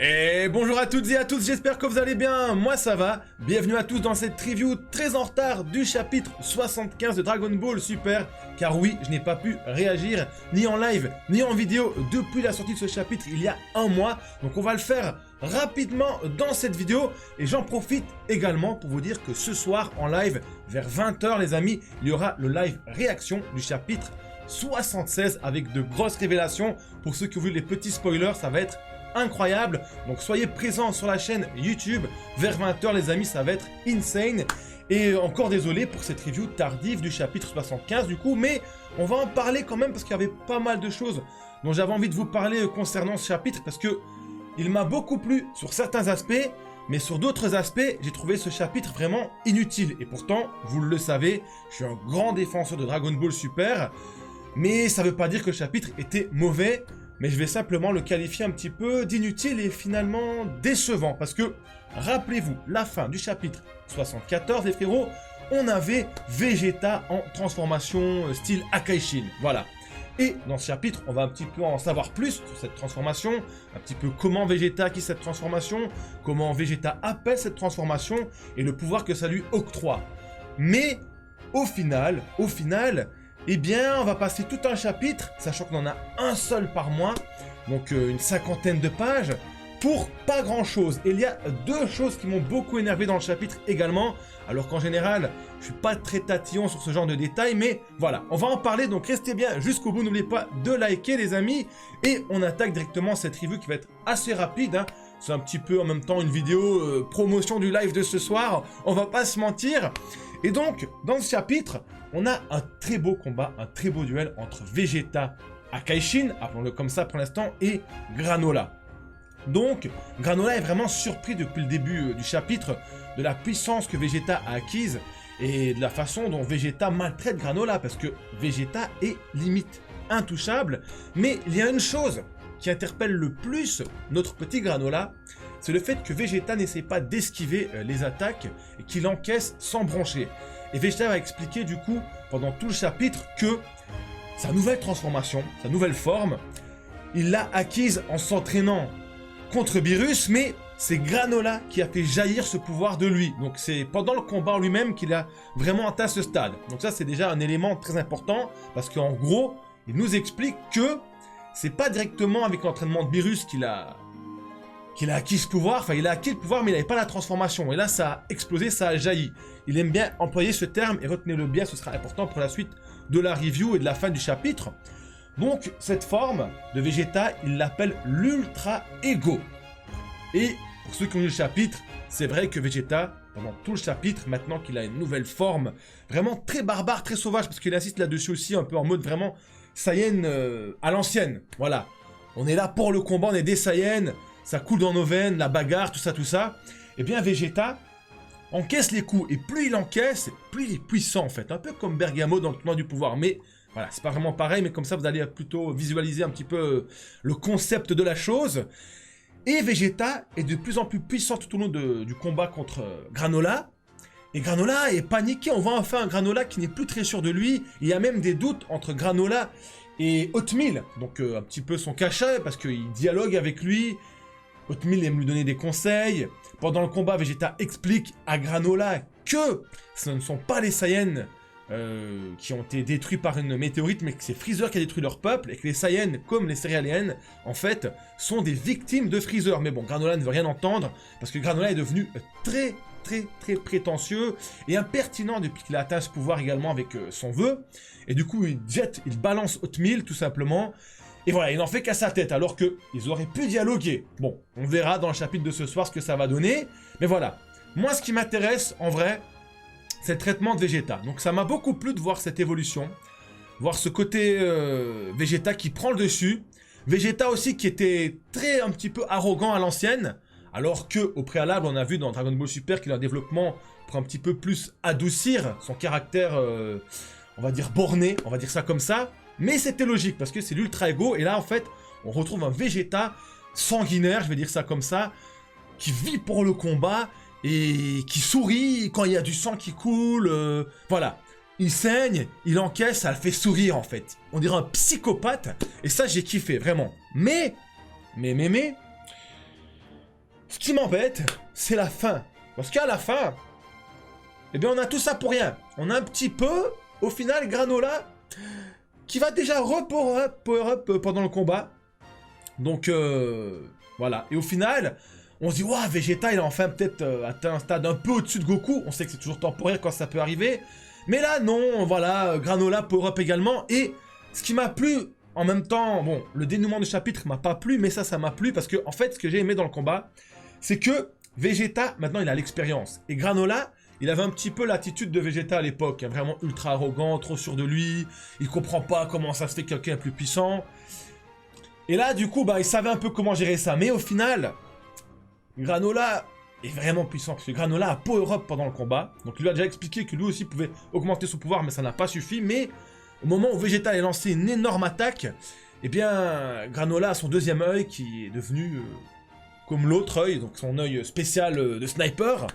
Et bonjour à toutes et à tous, j'espère que vous allez bien, moi ça va. Bienvenue à tous dans cette review très en retard du chapitre 75 de Dragon Ball Super. Car oui, je n'ai pas pu réagir ni en live ni en vidéo depuis la sortie de ce chapitre il y a un mois. Donc on va le faire rapidement dans cette vidéo. Et j'en profite également pour vous dire que ce soir en live, vers 20 h les amis, il y aura le live réaction du chapitre 76 avec de grosses révélations. Pour ceux qui ont vu les petits spoilers, ça va être incroyable, donc soyez présents sur la chaîne YouTube vers 20 h les amis, ça va être insane. Et encore désolé pour cette review tardive du chapitre 75 du coup, mais on va en parler quand même parce qu'il y avait pas mal de choses dont j'avais envie de vous parler concernant ce chapitre, parce que il m'a beaucoup plu sur certains aspects, mais sur d'autres aspects j'ai trouvé ce chapitre vraiment inutile. Et pourtant, vous le savez, je suis un grand défenseur de Dragon Ball Super, mais ça veut pas dire que le chapitre était mauvais. Mais je vais simplement le qualifier un petit peu d'inutile et finalement décevant. Parce que, rappelez-vous, la fin du chapitre 74, les frérots, on avait Vegeta en transformation style Akaishin. Voilà. Et dans ce chapitre, on va un petit peu en savoir plus sur cette transformation. Un petit peu comment Vegeta acquit cette transformation. Comment Vegeta appelle cette transformation. Et le pouvoir que ça lui octroie. Mais, au final... eh bien, on va passer tout un chapitre, sachant qu'on en a un seul par mois, donc une cinquantaine de pages, pour pas grand chose. Et il y a deux choses qui m'ont beaucoup énervé dans le chapitre également, alors qu'en général, je suis pas très tatillon sur ce genre de détails, mais voilà, on va en parler, donc restez bien jusqu'au bout, n'oubliez pas de liker les amis, et on attaque directement cette review qui va être assez rapide, hein. C'est un petit peu en même temps une vidéo promotion du live de ce soir, on va pas se mentir. Et donc, dans ce chapitre, on a un très beau combat, un très beau duel entre Vegeta Akaishin, appelons-le comme ça pour l'instant, et Granola. Donc, Granola est vraiment surpris depuis le début du chapitre de la puissance que Vegeta a acquise et de la façon dont Vegeta maltraite Granola, parce que Vegeta est limite intouchable. Mais il y a une chose qui interpelle le plus notre petit Granola, c'est le fait que Vegeta n'essaie pas d'esquiver les attaques et qu'il encaisse sans broncher. Et Vegeta va expliquer du coup pendant tout le chapitre que sa nouvelle transformation, sa nouvelle forme, il l'a acquise en s'entraînant contre Beerus, mais c'est Granola qui a fait jaillir ce pouvoir de lui. Donc c'est pendant le combat en lui-même qu'il a vraiment atteint ce stade. Donc ça c'est déjà un élément très important, parce qu'en gros, il nous explique que c'est pas directement avec l'entraînement de Beerus qu'il a acquis ce pouvoir, enfin il a acquis le pouvoir mais il n'avait pas la transformation, et là ça a explosé, ça a jailli. Il aime bien employer ce terme, et retenez-le bien, ce sera important pour la suite de la review et de la fin du chapitre. Donc cette forme de Vegeta, il l'appelle l'Ultra Ego. Et pour ceux qui ont lu le chapitre, c'est vrai que Vegeta, pendant tout le chapitre, maintenant qu'il a une nouvelle forme, vraiment très barbare, très sauvage, parce qu'il insiste là-dessus aussi, un peu en mode vraiment Saiyan à l'ancienne, voilà. On est là pour le combat, on est des Saiyans, ça coule dans nos veines, la bagarre, tout ça. Et bien Vegeta encaisse les coups, et plus il encaisse, plus il est puissant en fait. Un peu comme Bergamo dans le tournoi du pouvoir, mais voilà, c'est pas vraiment pareil, mais comme ça vous allez plutôt visualiser un petit peu le concept de la chose. Et Vegeta est de plus en plus puissant tout au long du combat contre Granola. Et Granola est paniqué, on voit enfin un Granola qui n'est plus très sûr de lui. Il y a même des doutes entre Granola et Hotmeal, donc un petit peu son cachet, parce qu'il dialogue avec lui. Hotmeal aime lui donner des conseils. Pendant le combat, Vegeta explique à Granola que ce ne sont pas les Saiyans qui ont été détruits par une météorite, mais que c'est Freezer qui a détruit leur peuple, et que les Saiyans, comme les Céréaliennes, en fait, sont des victimes de Freezer. Mais bon, Granola ne veut rien entendre, parce que Granola est devenu très prétentieux et impertinent depuis qu'il a atteint ce pouvoir également avec son vœu. Et du coup, il balance Hotmeal tout simplement. Et voilà, il n'en fait qu'à sa tête, alors qu'ils auraient pu dialoguer. Bon, on verra dans le chapitre de ce soir ce que ça va donner. Mais voilà, moi ce qui m'intéresse en vrai, c'est le traitement de Vegeta. Donc ça m'a beaucoup plu de voir cette évolution. Voir ce côté Vegeta qui prend le dessus. Vegeta aussi qui était un petit peu arrogant à l'ancienne. Alors que au préalable, on a vu dans Dragon Ball Super qu'il a un développement pour un petit peu plus adoucir son caractère, on va dire borné, on va dire ça comme ça. Mais c'était logique parce que c'est l'Ultra Ego. Et là, en fait, on retrouve un Vegeta sanguinaire, je vais dire ça comme ça, qui vit pour le combat et qui sourit quand il y a du sang qui coule. Voilà. Il saigne, il encaisse, ça le fait sourire en fait. On dirait un psychopathe. Et ça, j'ai kiffé, vraiment. Mais, ce qui m'embête, c'est la fin. Parce qu'à la fin, eh bien on a tout ça pour rien. On a un petit peu, au final, Granola, qui va déjà power up pendant le combat. Donc, voilà. Et au final, on se dit, waouh, Vegeta, il a enfin peut-être atteint un stade un peu au-dessus de Goku. On sait que c'est toujours temporaire quand ça peut arriver. Mais là, non, voilà, Granola, power up également. Et ce qui m'a plu, en même temps, bon, le dénouement du chapitre m'a pas plu, mais ça m'a plu. Parce que, en fait, ce que j'ai aimé dans le combat, c'est que Vegeta, maintenant, il a l'expérience. Et Granola, il avait un petit peu l'attitude de Vegeta à l'époque, hein, vraiment ultra arrogant, trop sûr de lui, il comprend pas comment ça se fait que quelqu'un est plus puissant. Et là, du coup, bah, il savait un peu comment gérer ça, mais au final, Granola est vraiment puissant, parce que Granola a power up pendant le combat, donc il lui a déjà expliqué que lui aussi pouvait augmenter son pouvoir, mais ça n'a pas suffi, mais au moment où Vegeta a lancé une énorme attaque, eh bien, Granola a son deuxième œil qui est devenu comme l'autre œil, donc son œil spécial de sniper.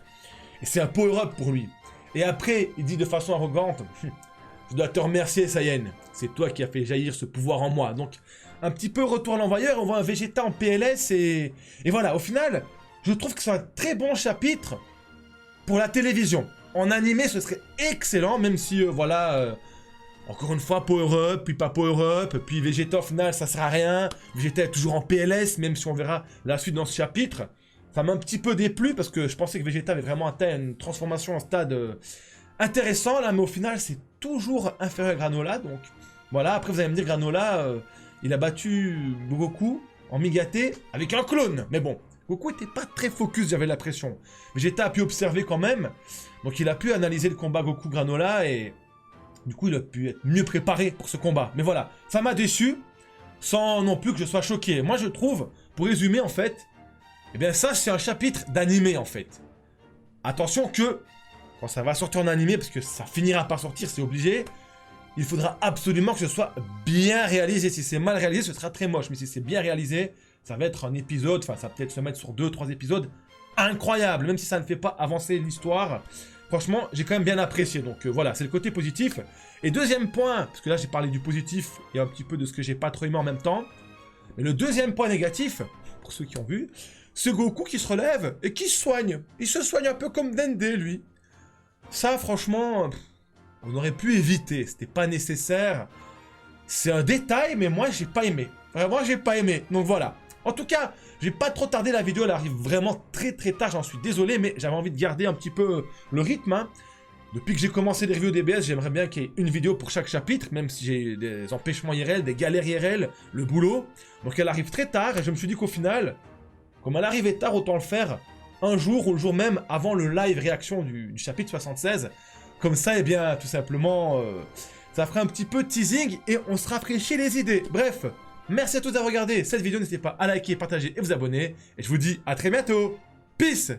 Et c'est un power-up pour lui. Et après, il dit de façon arrogante, je dois te remercier, Saiyan. C'est toi qui as fait jaillir ce pouvoir en moi. Donc, un petit peu retour à l'envoyeur, on voit un Vegeta en PLS et voilà, au final, je trouve que c'est un très bon chapitre pour la télévision. En animé, ce serait excellent, même si, voilà, encore une fois, power-up, puis pas power-up, puis Vegeta, au final, ça sert à rien. Vegeta est toujours en PLS, même si on verra la suite dans ce chapitre. Ça m'a un petit peu déplu parce que je pensais que Vegeta avait vraiment atteint une transformation en stade intéressant là, mais au final c'est toujours inférieur à Granola, donc voilà. Après vous allez me dire Granola, il a battu Goku en Migaté avec un clone, mais bon, Goku était pas très focus, j'avais l'impression. Vegeta a pu observer quand même, donc il a pu analyser le combat Goku-Granola et du coup il a pu être mieux préparé pour ce combat. Mais voilà, ça m'a déçu, sans non plus que je sois choqué. Moi je trouve, pour résumer en fait, eh bien ça c'est un chapitre d'animé en fait. Attention que, quand ça va sortir en animé, parce que ça finira par sortir, c'est obligé, il faudra absolument que ce soit bien réalisé. Si c'est mal réalisé, ce sera très moche. Mais si c'est bien réalisé, ça va être un épisode, enfin ça va peut-être se mettre sur 2-3 épisodes incroyables. Même si ça ne fait pas avancer l'histoire. Franchement, j'ai quand même bien apprécié. Donc voilà, c'est le côté positif. Et deuxième point, parce que là j'ai parlé du positif et un petit peu de ce que j'ai pas trop aimé en même temps. Mais le deuxième point négatif, pour ceux qui ont vu, c'est Goku qui se relève et qui se soigne. Il se soigne un peu comme Dende, lui. Ça, franchement, on aurait pu éviter. C'était pas nécessaire. C'est un détail, mais moi, j'ai pas aimé. Vraiment, j'ai pas aimé. Donc voilà. En tout cas, j'ai pas trop tardé. La vidéo, elle arrive vraiment très très tard. J'en suis désolé, mais j'avais envie de garder un petit peu le rythme. Hein. Depuis que j'ai commencé les reviews DBS, j'aimerais bien qu'il y ait une vidéo pour chaque chapitre, même si j'ai des empêchements IRL, des galères IRL, le boulot. Donc elle arrive très tard et je me suis dit qu'au final, comme elle arrivait tard, autant le faire un jour ou le jour même avant le live réaction du chapitre 76. Comme ça, eh bien, tout simplement, ça fera un petit peu de teasing et on se rafraîchit les idées. Bref, merci à tous d'avoir regardé cette vidéo. N'hésitez pas à liker, partager et vous abonner. Et je vous dis à très bientôt. Peace!